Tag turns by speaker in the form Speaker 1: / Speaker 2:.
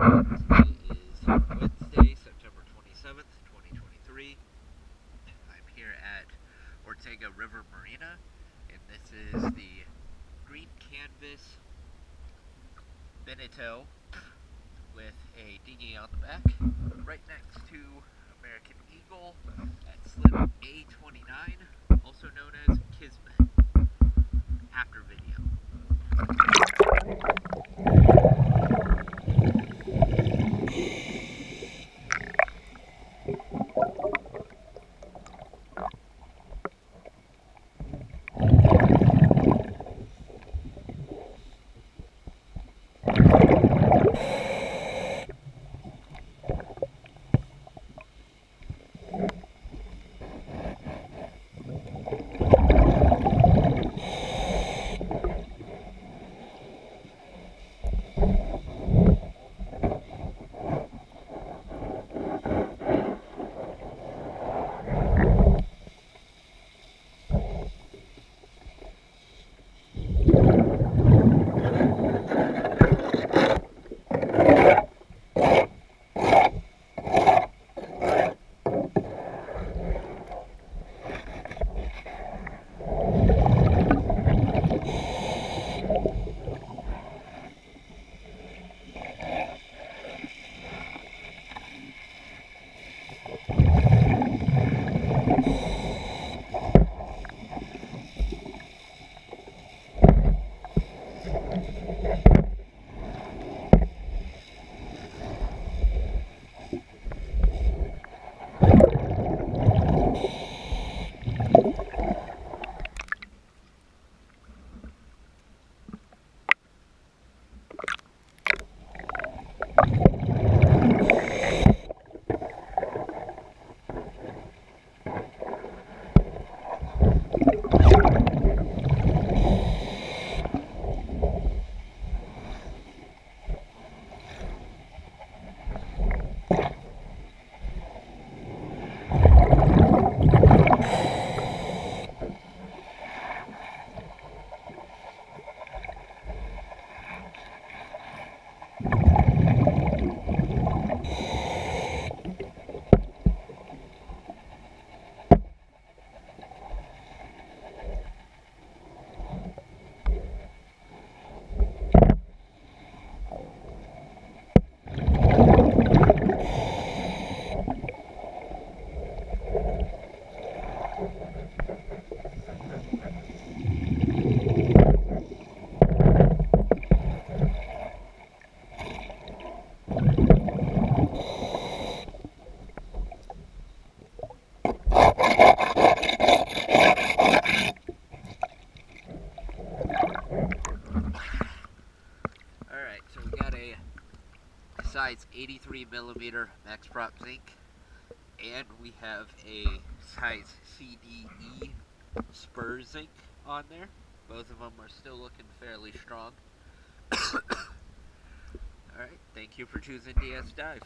Speaker 1: is Wednesday, September 27th, 2023. I'm here at Ortega River Marina, and this is the green canvas Beneteau with a dinghy on the back, right next to American Eagle at slip A29, also known as Kizmet After video. So we got a size 83mm max prop zinc, and we have a size CDE spur zinc on there. Both of them are still looking fairly strong. Alright, thank you for choosing DS Dive.